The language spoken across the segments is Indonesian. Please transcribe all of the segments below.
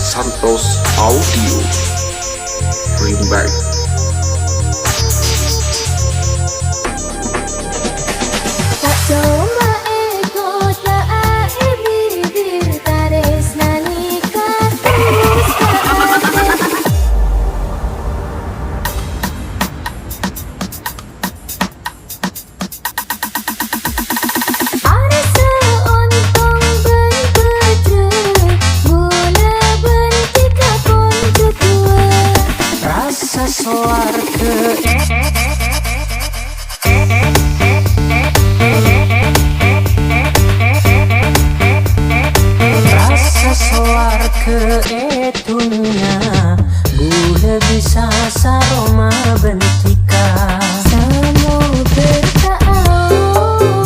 Santos Audio Remake. Rasa soar ke etunya gula bisa saroma bentika Samo bertaau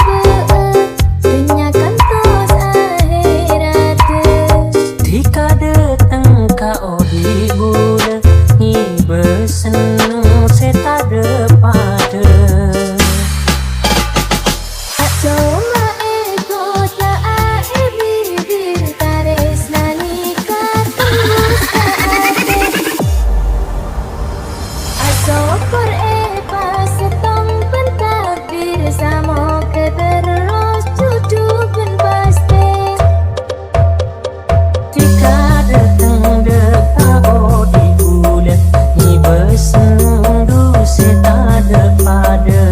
denyakan tos akhirat tika datang kau di gula ngibe seneng seta depada Acoma eko tak bibir tares nanika tembus ke ate Asokor pas setong pentakdir samo keterus cucukan pasti tika datang kau di gula ngibe seneng du seta depada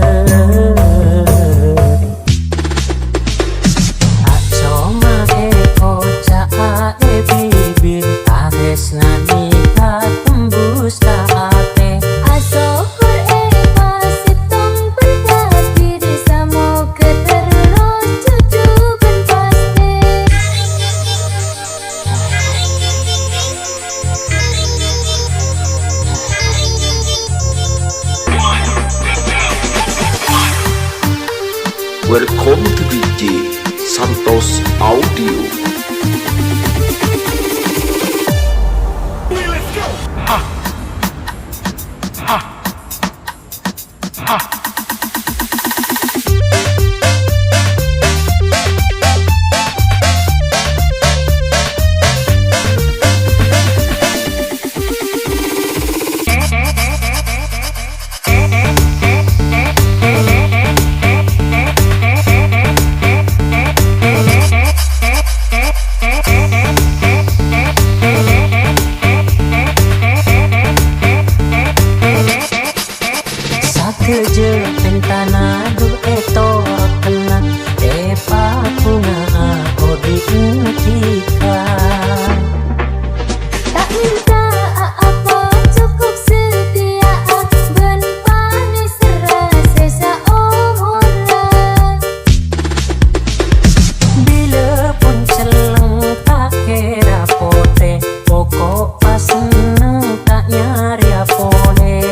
bibir tares nanika tembus ke ate Asokor pas setong pentakdir samo keterus cucukan pasti Welcome to DJ Santos Audio. Sakeje pentana du eto kena epa punga odi intika Tak minta apa cukup setia ben panis serasa seumuran bila pun celeng tak kira pote pokok pas seneng tak nyari apone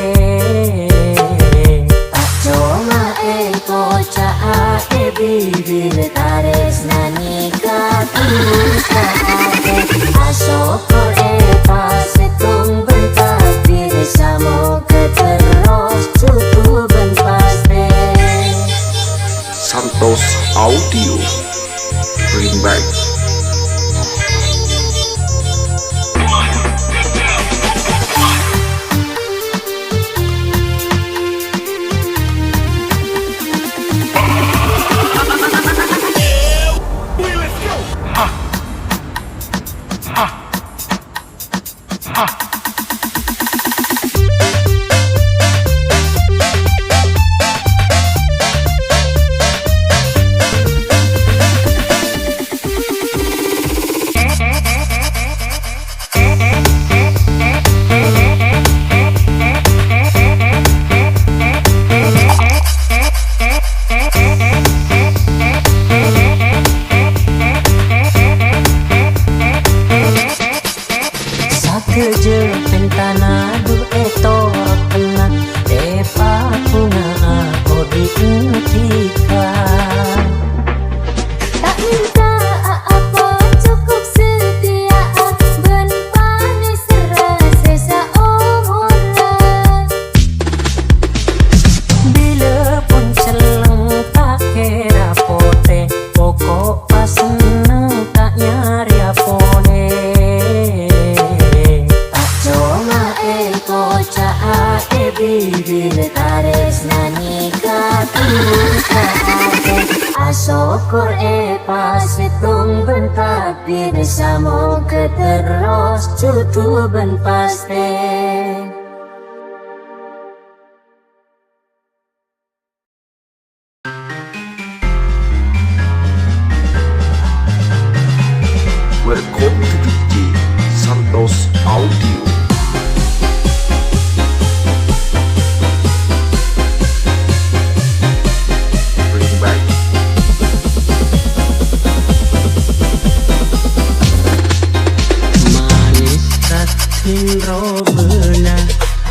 tak cuma eko caa bibir tares nanika tembus ke ate asokor pas setong bentakdir samo keterus cucu ben pasti Santos Audio Remake. syukur pas hitung bentak Bida samo keterus cutu ben pasti. Welcome to DJ Santos Audio. Bring back. Manis ratin robena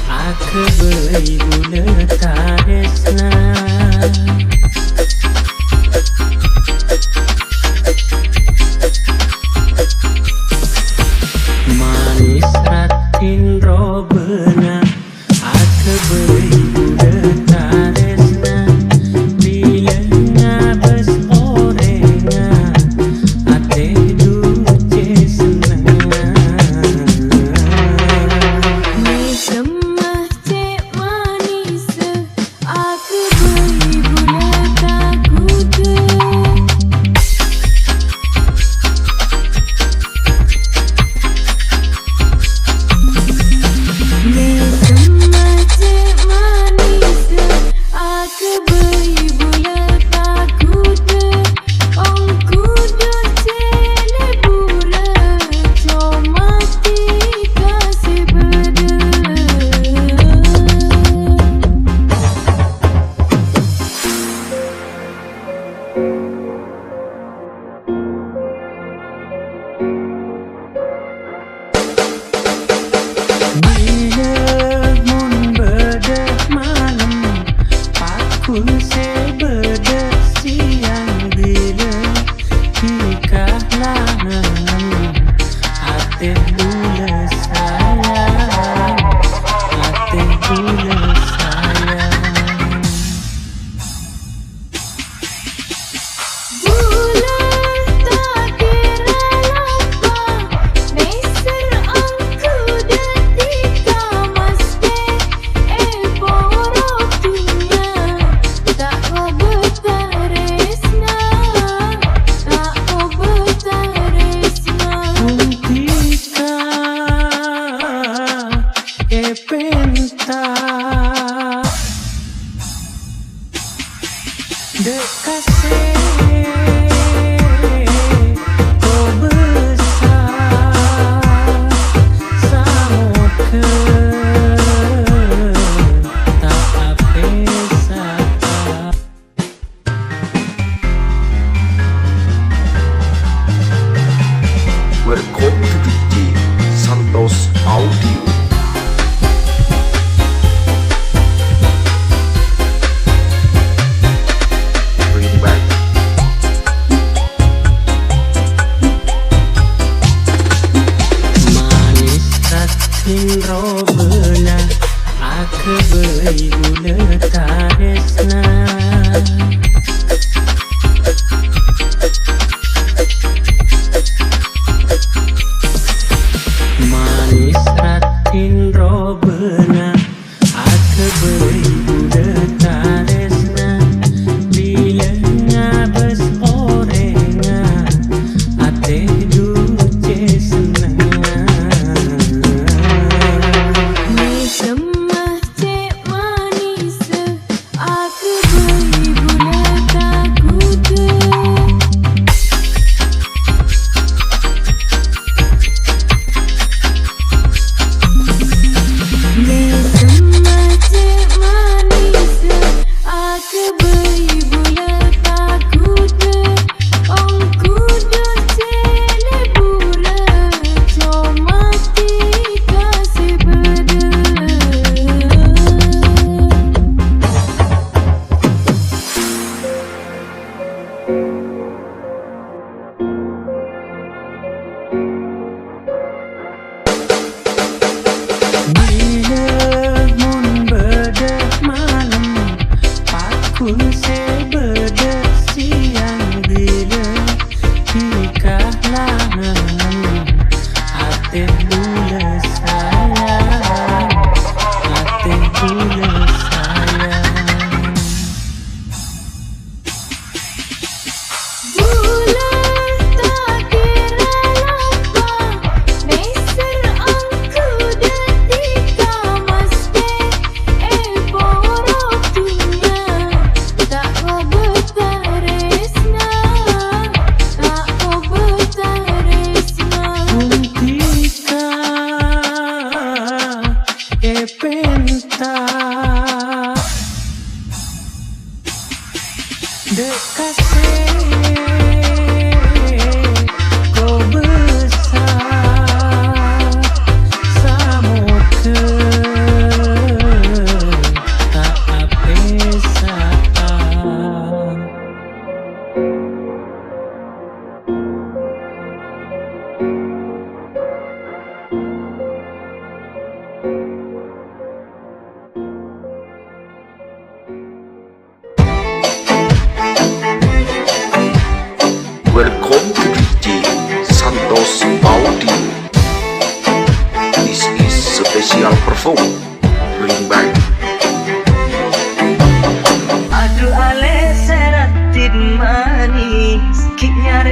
aku beri gula taresna. Manis ratin robena aku beri gula taresna. Bila ngabes orenga ate duce senang. Ni semah cek manis aku beri gula takut. Ni semah cek manis aku beri gula takut. Ong kudu cele bula cuma kasih bedel. Bila mun bedet malam pakul se bedet siang. Bila nikah lanang ate bula sayang, ate bula sayang. Bula tak kira lupa Neser angku detika maske borok dunia. Tak kau bertaresna, tak kau bertaresna. Ketika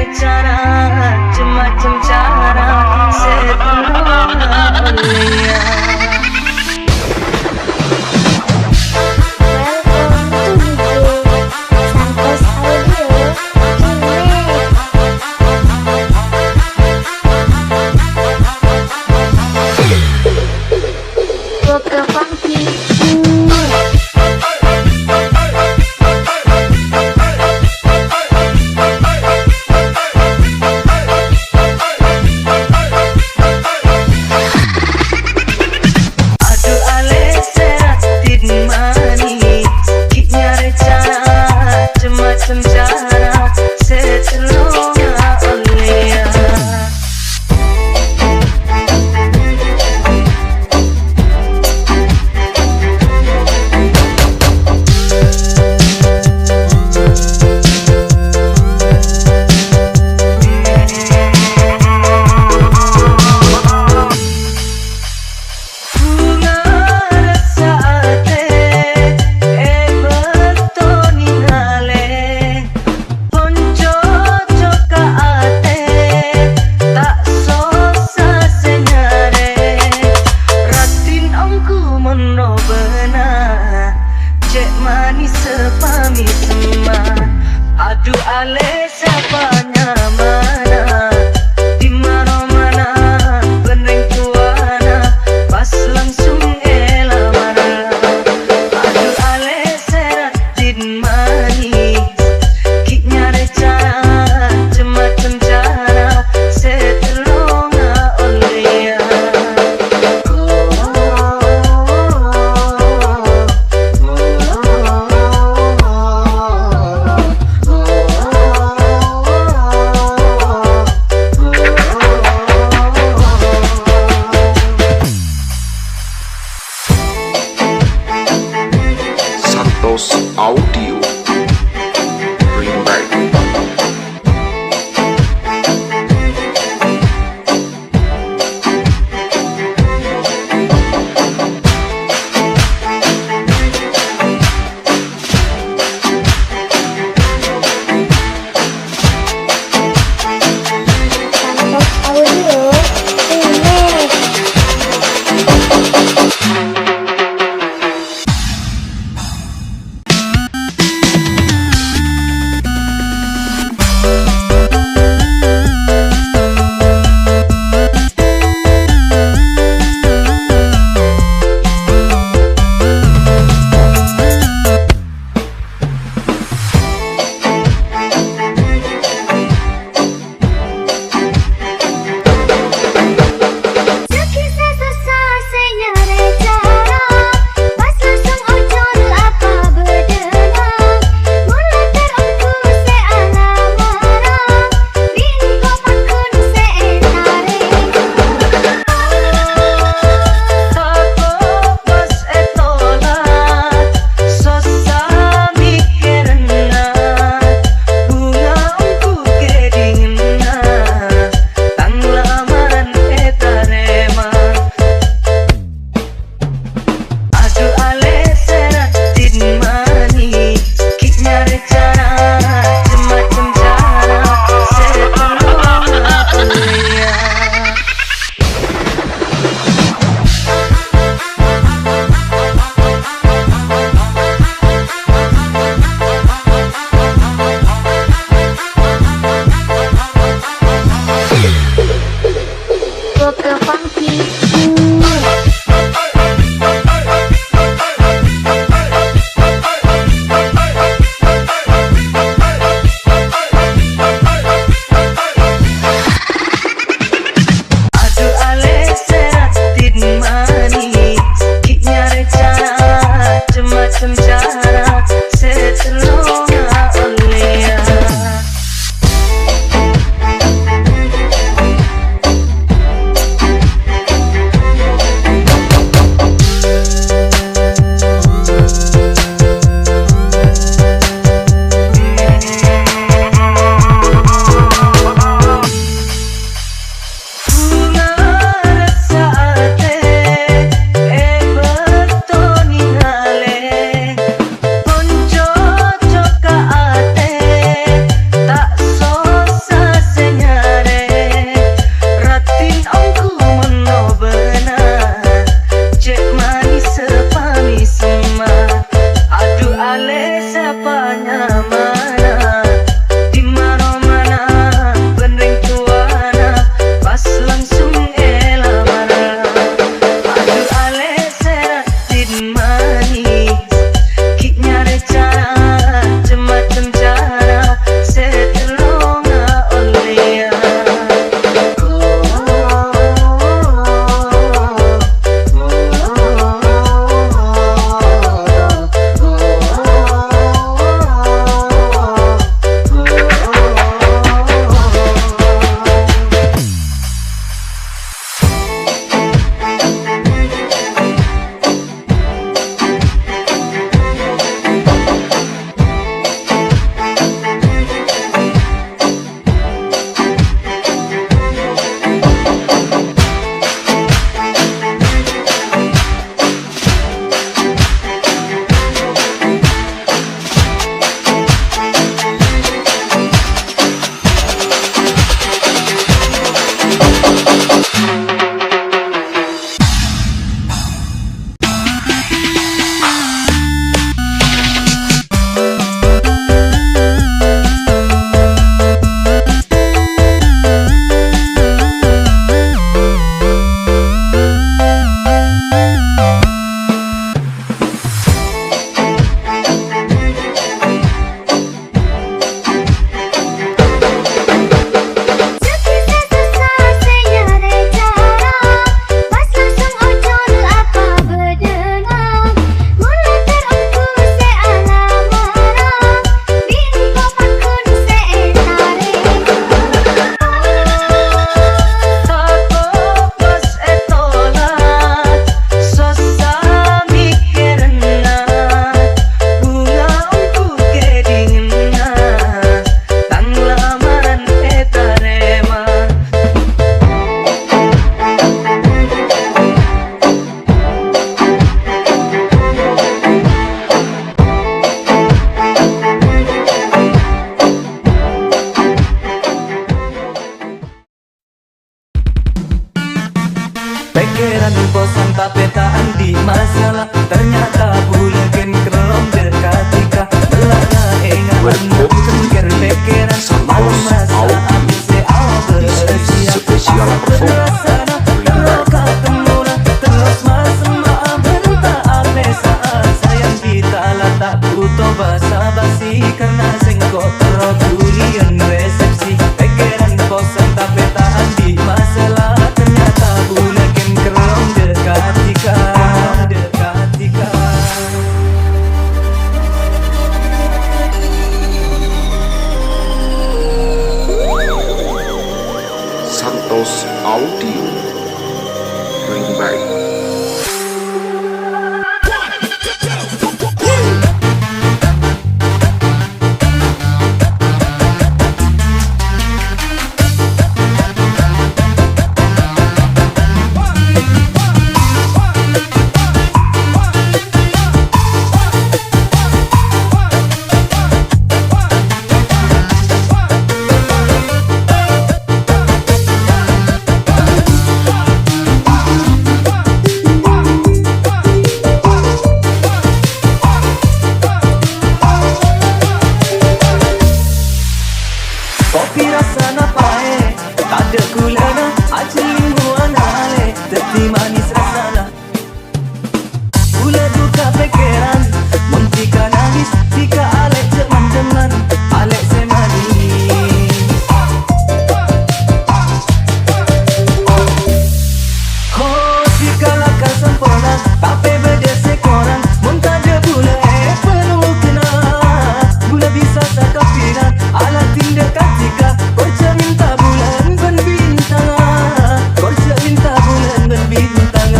bicara macam-macam cara setelah olehnya. pikiran bosan tapi tak andi masalah. Ternyata bulan kerong dekatika belakna ingat tengger pikiran malam masa habis awal bersia. Spesial perform Kalau ketemu terus masem bentak apa saat sayang kita lah tak butuh basa-basi karena sengkok tergulian resepsi. Pikiran bosan tapi tak andi masalah. Ternyata bulan kerong dekatika. Santos Audio Bring Back. Kopi rasa napae, tak ada gulana, aceli muanale, teti manis rasana. Gula duka pikiran, muntika nangis, tika alek jeman-jeman, alek semanis. Oh, tika lakar sempurna, tapi beda sekoran, muntah dia gula penuh kena. Gula bisa sakapina, alat tindak katika, korja minta bulan berbintang, korja minta bulan berbintang.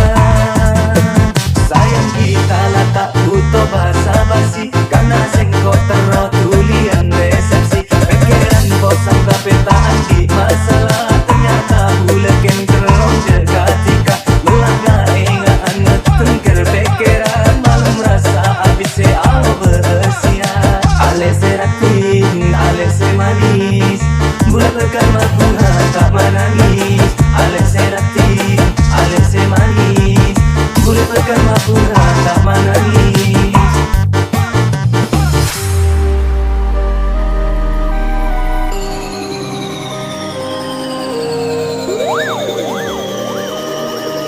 Sayang kita lah tak butuh basa-basi, karena sengkok tertulian resepsi. Pikiran bosan tapi tak andi masalah. Ternyata bulan kerong dekatika melanggar ingat anget tengger pikiran malam rasa habis awal bersia. Ale seratin, ale semanis, bulan berkarma bunga tak menangis. Ale seratin, ale semanis, bulan berkarma bunga tak menangis.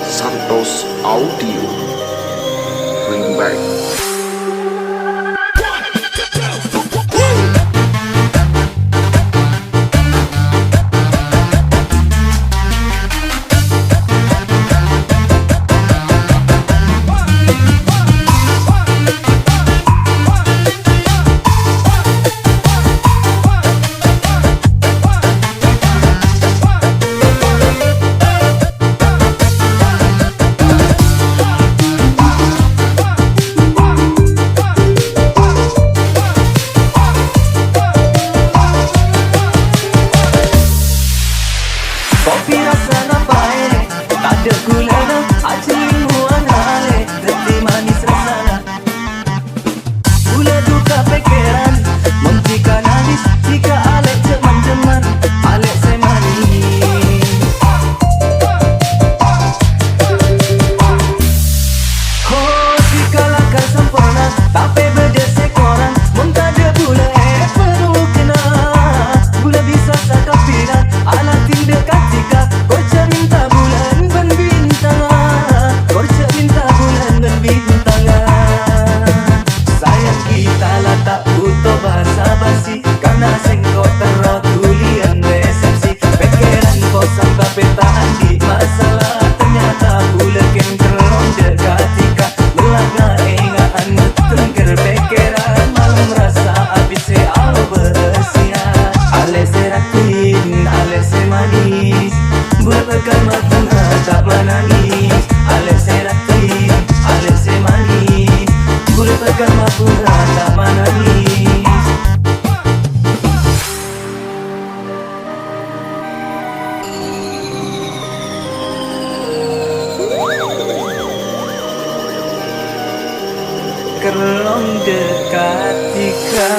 Santos Audio Bring Back. Kopi rasa napae, tak ada gulana, aceli muanale, teti manis rasana. Gula duka pikiran, muntika nangis, tika alek jeman-jeman, alek semanis. Oh, tika lakar sempurna, tapi beda sekoran, muntah dia gula penuh kena. Gula bisa sakapina, alat tindak katika, korja minta bulan berbintang, korja minta bulan berbintang. Sayang kita lah tak butuh basa-basi, karena sengkok tertulian resepsi. Pikiran bosan tapi tak andi masalah. Ternyata bulan kerong dekatika melanggar ingat anget tengger pikiran malam rasa habis awal bersia. Ale seratin, ale semanis, buat berkarma bunga tak menangis. Ale seratin, ale semanis, buat berkarma bunga tak menangis. Kerong dekatika.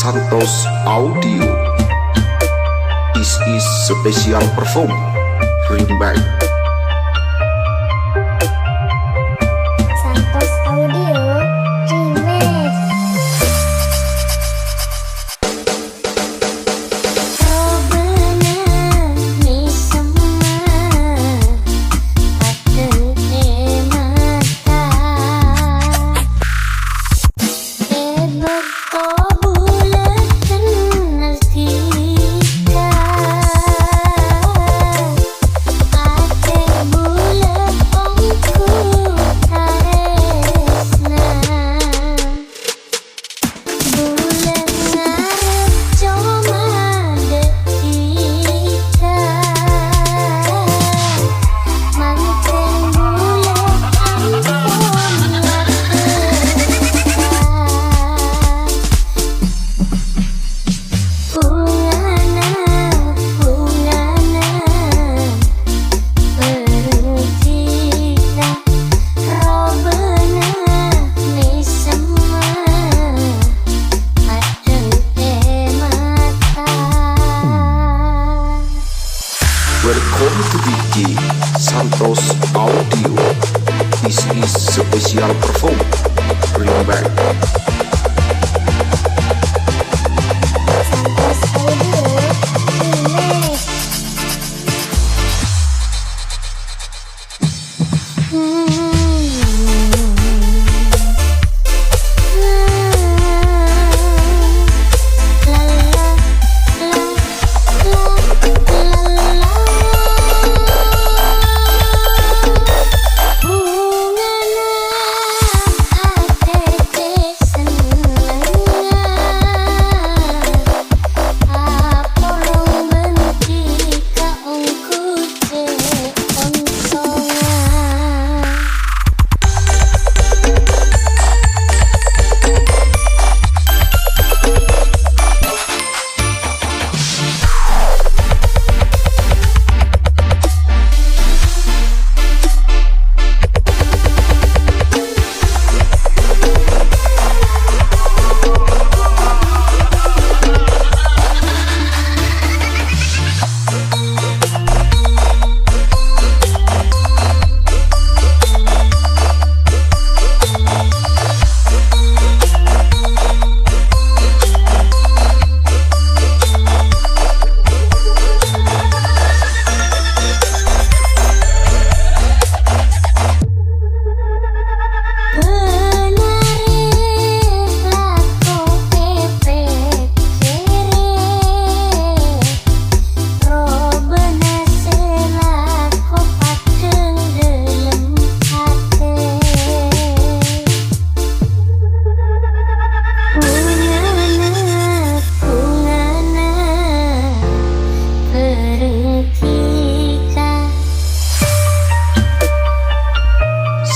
Santos Audio. This is special perform remake. Santos Audio Remix. Kau benar ni semua ada mata. Kau bulatkan nasika. Ate bulat ongku taresna. Bulan ngarep cuma detika. Manteng bulat ampun Pungana, pungana berjika robena ni semua ada mata. Welcome to DJ Santos Audio. This is special perform remake. Santos Audio Remix.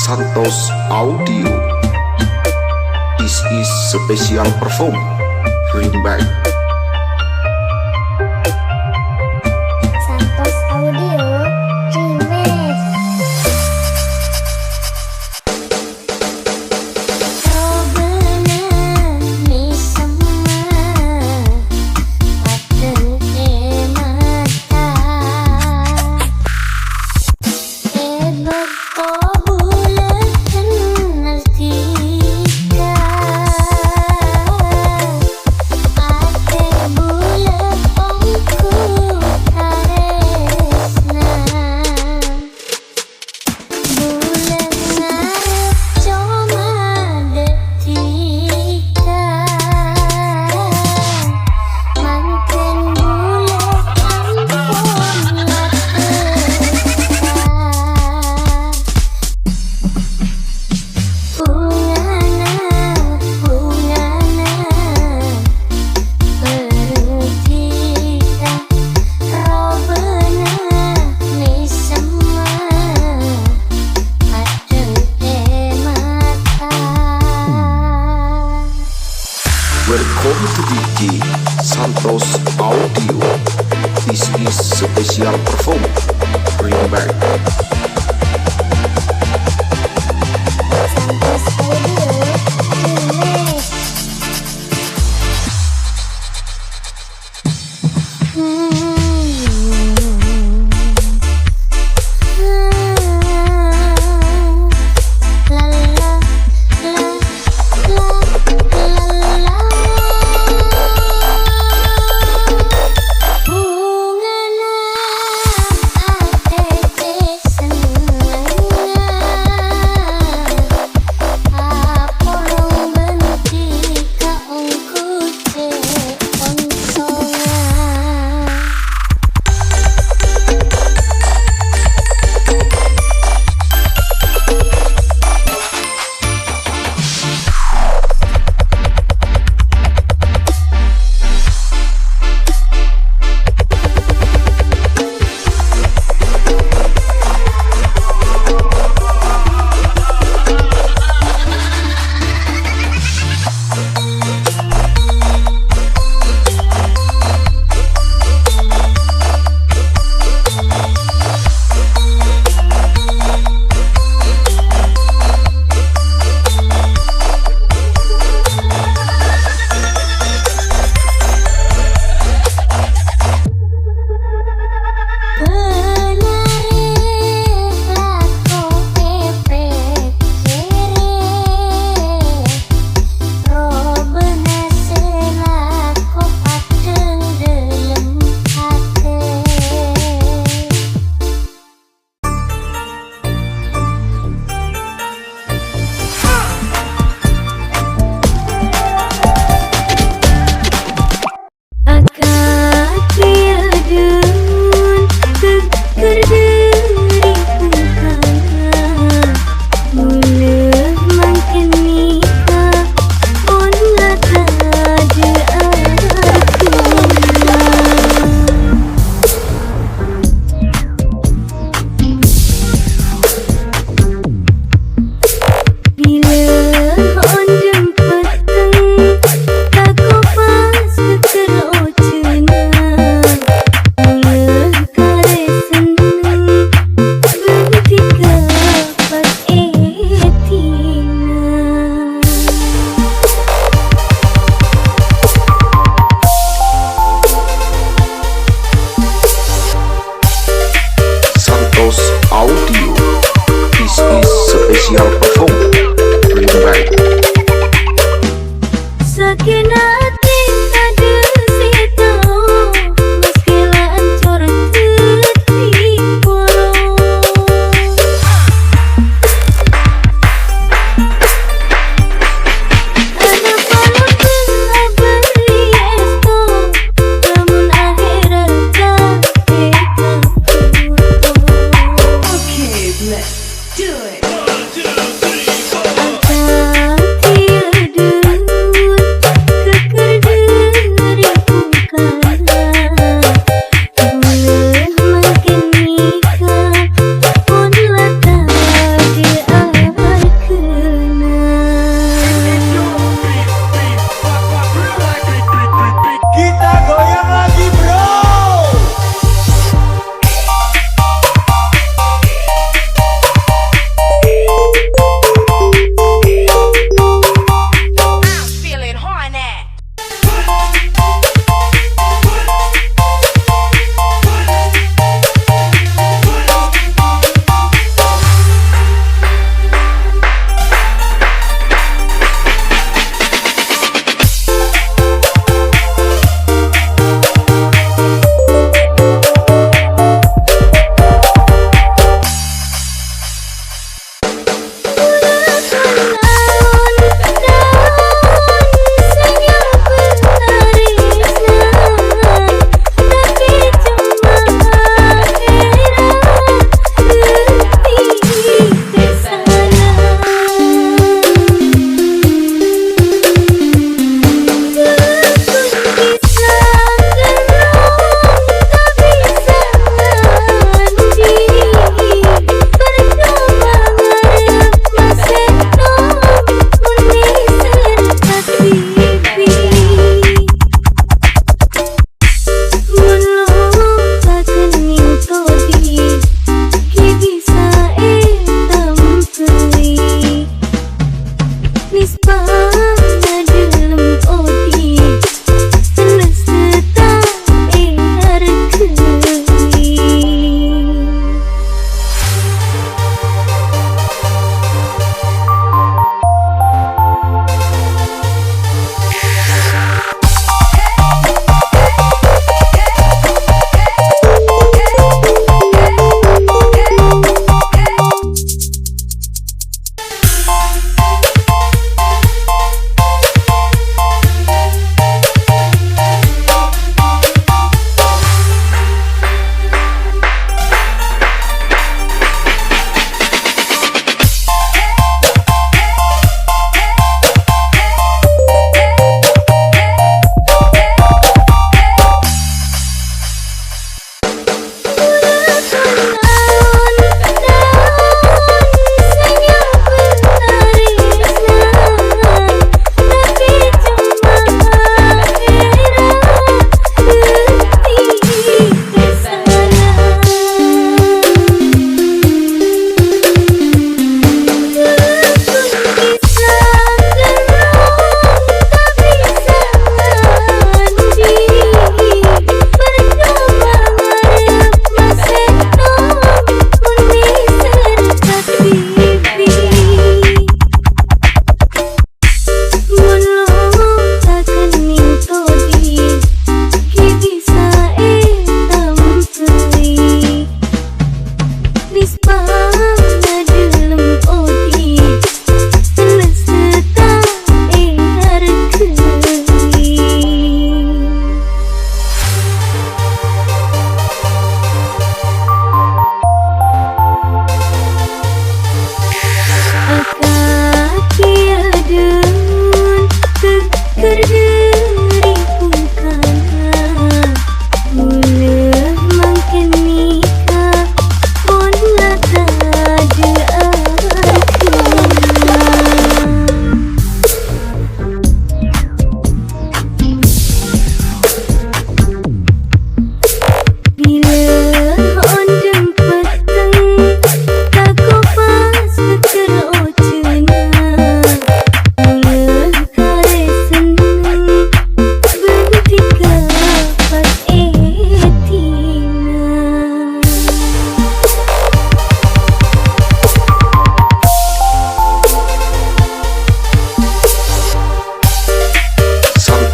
Santos Audio. This is special perform remake. Santos Audio Remix. Robena ni semua ada mata. Kau bulatkan nasika. Ate bulat ongku taresna. Bulan ngarep cuma detika. Manteng bulat ampun Pungana, pungana berjika robena ni semua ada mata. Welcome to DJ Santos Audio. This is special perform remake. Santos Audio Remix. Kekasih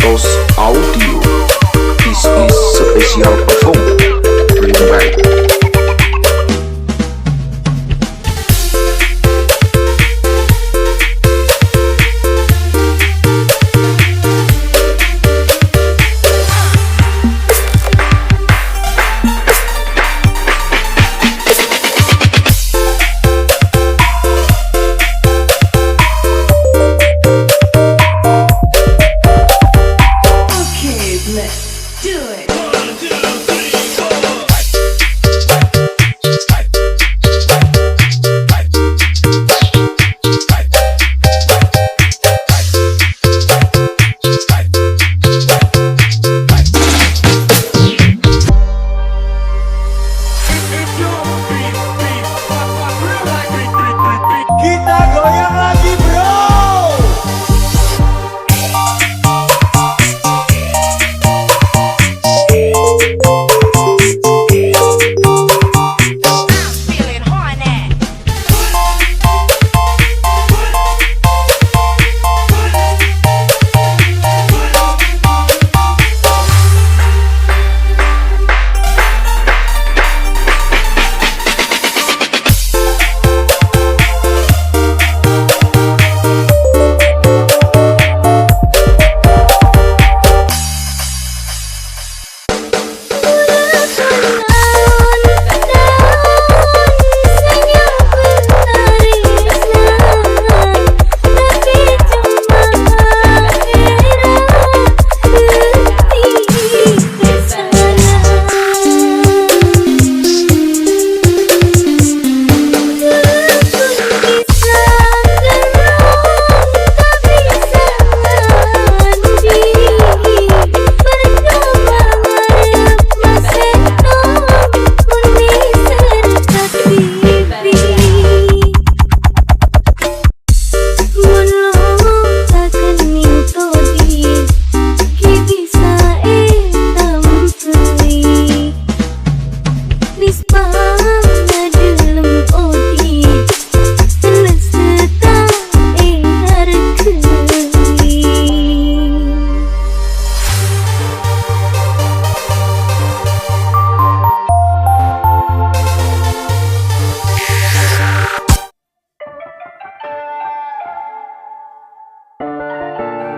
Santos Audio. This is special perform. Bring back. Kita goyang lagi bro.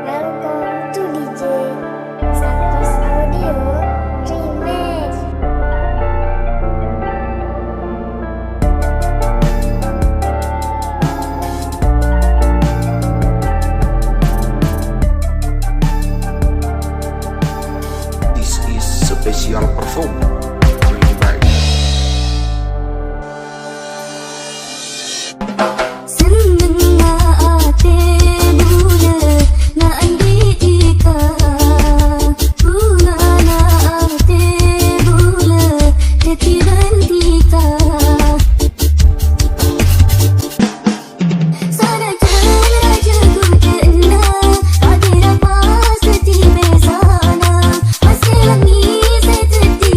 Welcome to DJ Santos Audio Remix. This is special perform. Bring back. Seneng na ate buna na andi ka buna na ate buna tetiran kita sana jalan raja gudena adira pas di mesana masih langi saya jadi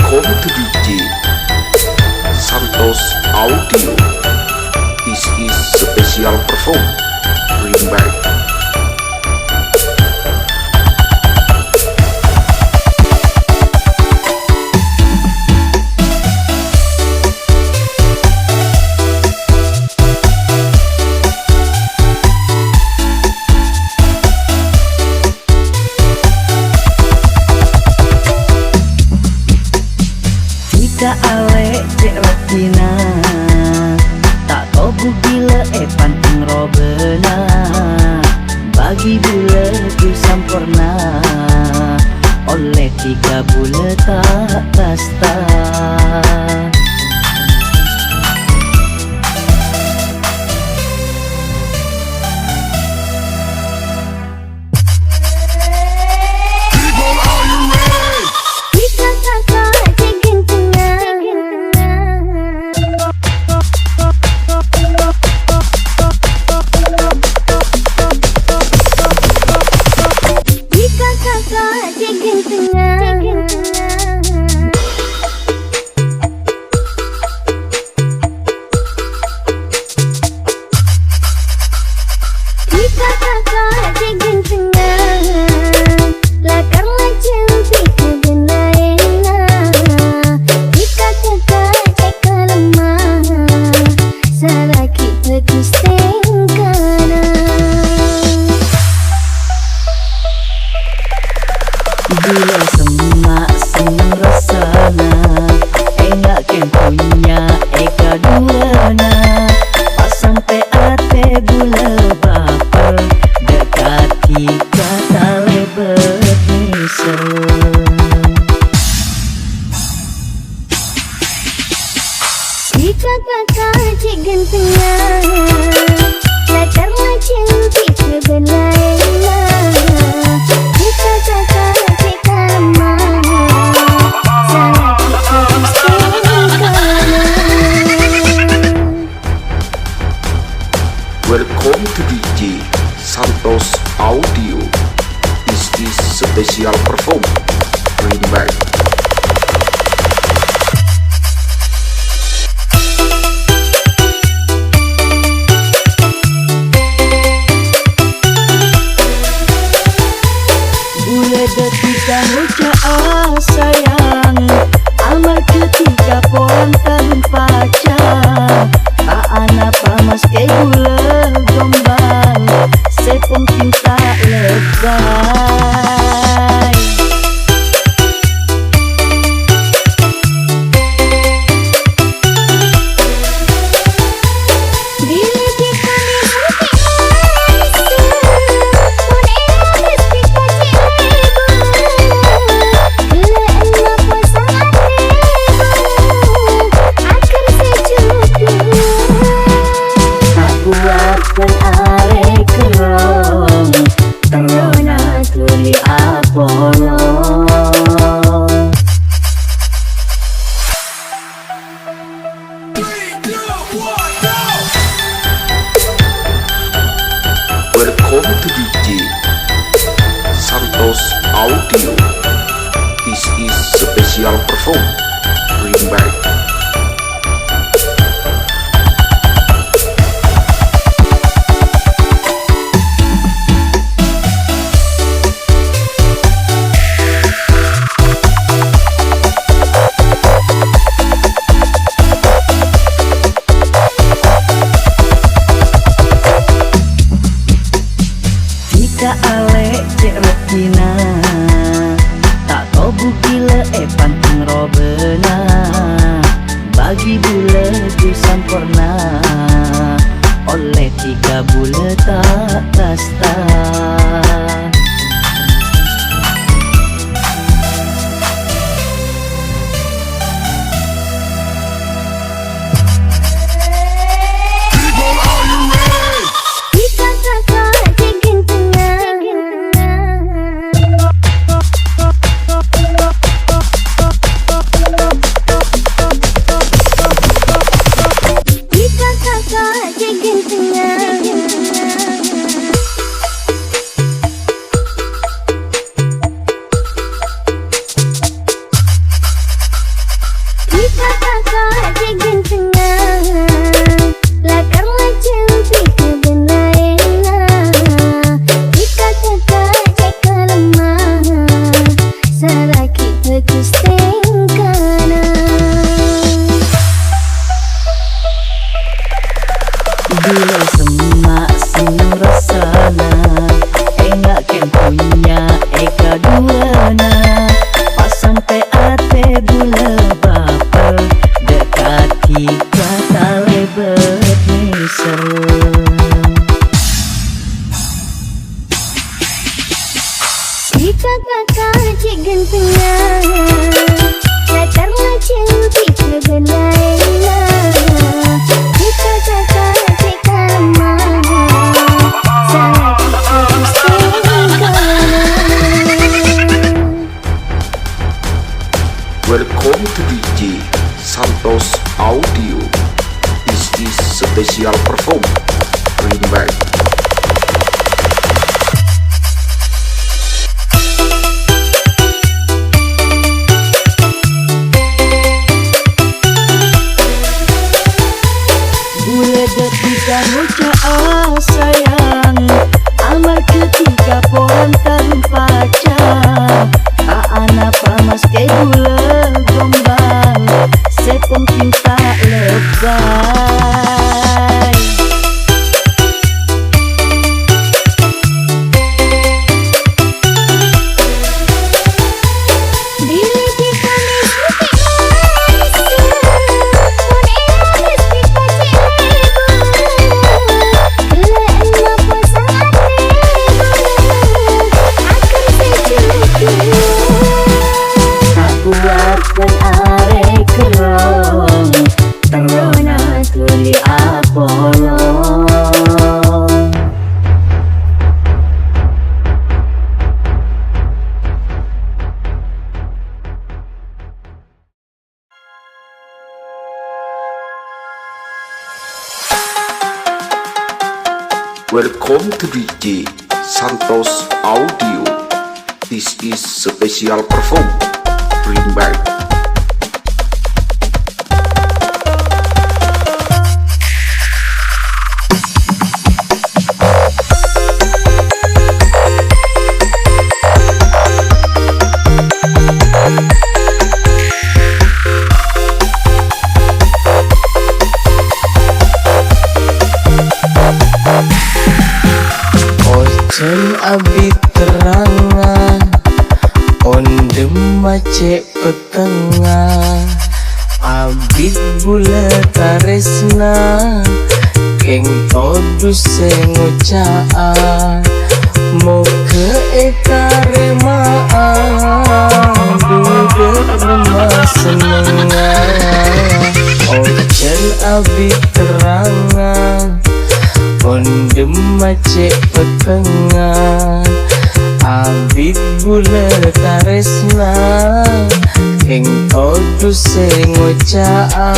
Welcome to DJ Santos Audio. This is special perform. Bring back. Jika ale cek retina tak tau bugila panteng robena bagi bula tu sampurna oleh 3 bulan tak pasta. Bila semak senang rasana enggak ken punya kadurana pas sampai ate bula baper dekati kata lebar misal. Jika kakak cik gantengnya latarlah cantik berbelailah. Jika kakak cik kalemah salah kita istimewa. Welcome to DJ Santos Audio. This is special perform. Bring back. Ketika ucap sayang amal ketika polang tahun pacar tak anak pamas ke gula gombal sepung cinta lebay. Bila kita buatkan are kerong terona tuli Apollo. Welcome to DJ Santos Audio. This is special perform. Bring back. Jika ale cek retina tak tau bukila panteng robena bagi bula tu sampurna oleh 3 bulan tak pasta. Bule semak seneng rasana, enggak ken punya eka duana. Pas sampai ate bule baper, dekati kata lebet misal. Jika kakak cik gantengnya, latarlah cantik kebenarannya. Jika kakak cik kalamah, salah kita berseingkaran. Welcome to DJ Santos Audio. This is special perform. Bring back. Bule ketika ngucap sayang, amar ketika poran terpaca. Tak ana pamas ke bule gombal, sepung cinta lebay. Bila kita mesra, pun eras kita cek lego. Lena pasangan akan sejuta. Aku akan arek kerong, terona tuli Apollo. Welcome to DJ Santos Audio. This is special perform. Bring back. Ojen abi terangan, ondem macet petengah. Abid bule taresna, keng todu sengucaan. Mau ke eka remaan, duduk rumah senengan. Ojen abi terangan, ondem macet petengah. Abid bule taresna, keng todu sengucaan.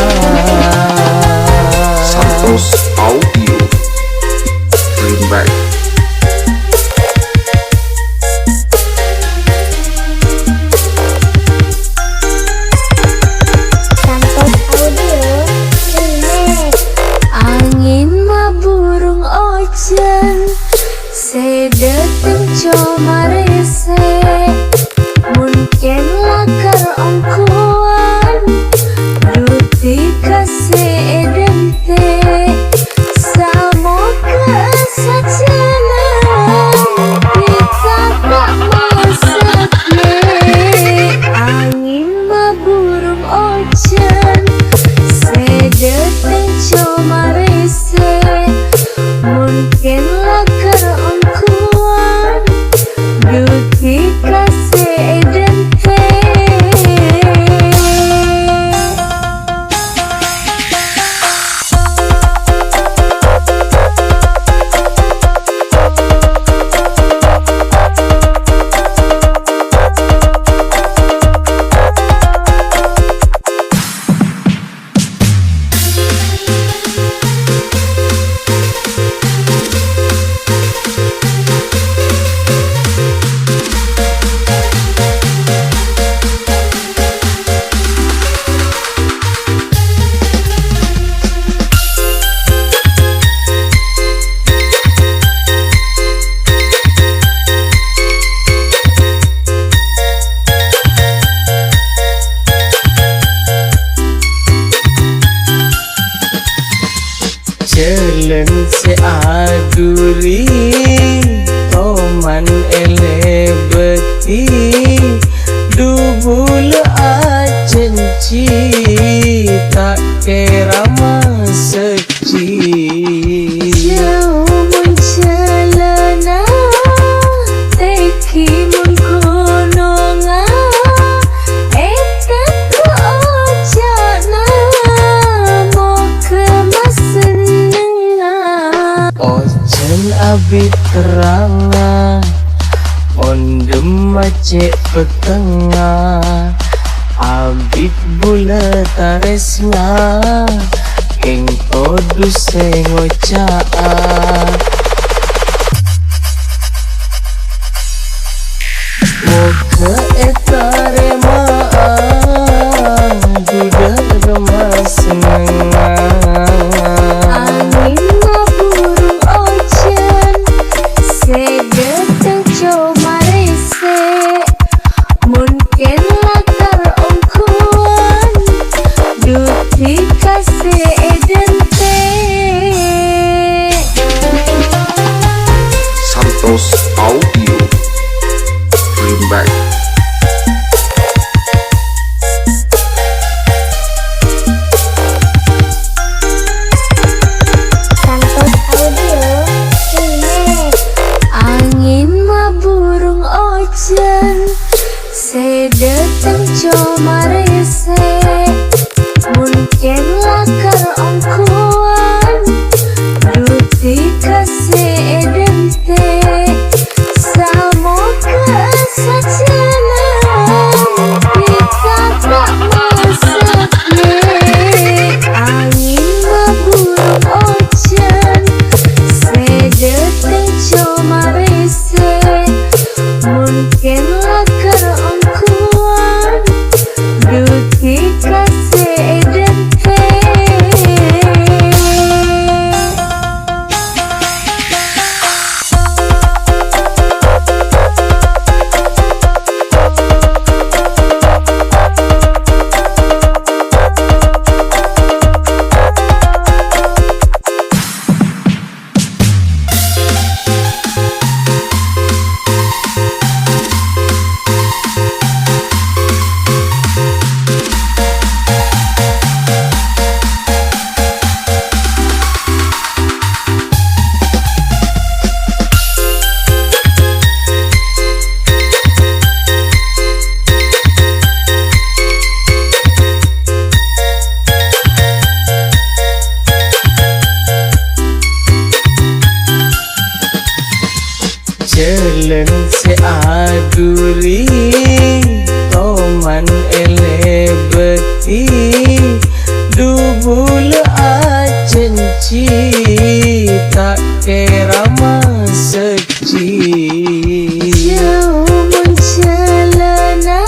Santos Audio. Bring back. Santos Audio remix. Angin mah burung ojen, sedeteng coma rese. Mungkin lakar ongkuan, duti kasih edente. Samoga sajalan, kita tak mau sedih. Angin mah burung ojen, sedeteng coma rese. Mungkin lakar ongkuan, seaduri toman elebeti dubul acenci tak kira maseci Jauh mencelana teki mun kononga etak ku ojana mau kemas senenga ojen abi teranga ondem macet petengah abit bula taresna ing todu sengocaa moga etare maang duda remas angin ngaburung ojen sedeteng comarese mungkin latar ongkuan duti kasih edente Santos Audio Remake. Santos Audio Remake. angin maburung ojen sedeteng comarese mungkin lakar ongkuan duti kasih edente samo kesajanan kita tak masakne angin maburung ojen sedeteng comarese mungkin lakar ongkuan duti kasih edente Jalan seaduri toman elebeti dubul acenci tak kira maseci jauh mencelana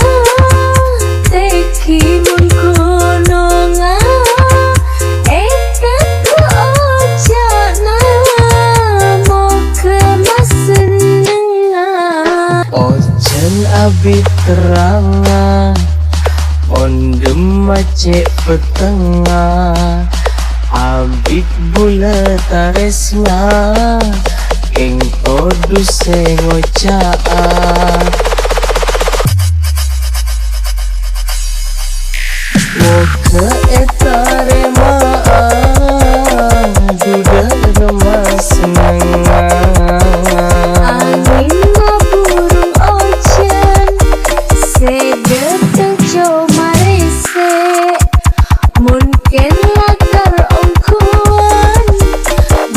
teki mun kononga etak ku ojana mau kemas senenga ojen abi teranga ondem macet petengah abit bula taresna ing todu sengocaa moga etare maang duda remas angin ngaburung ojen sedeteng comarese mungkin latar ongkuan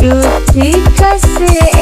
duti kasih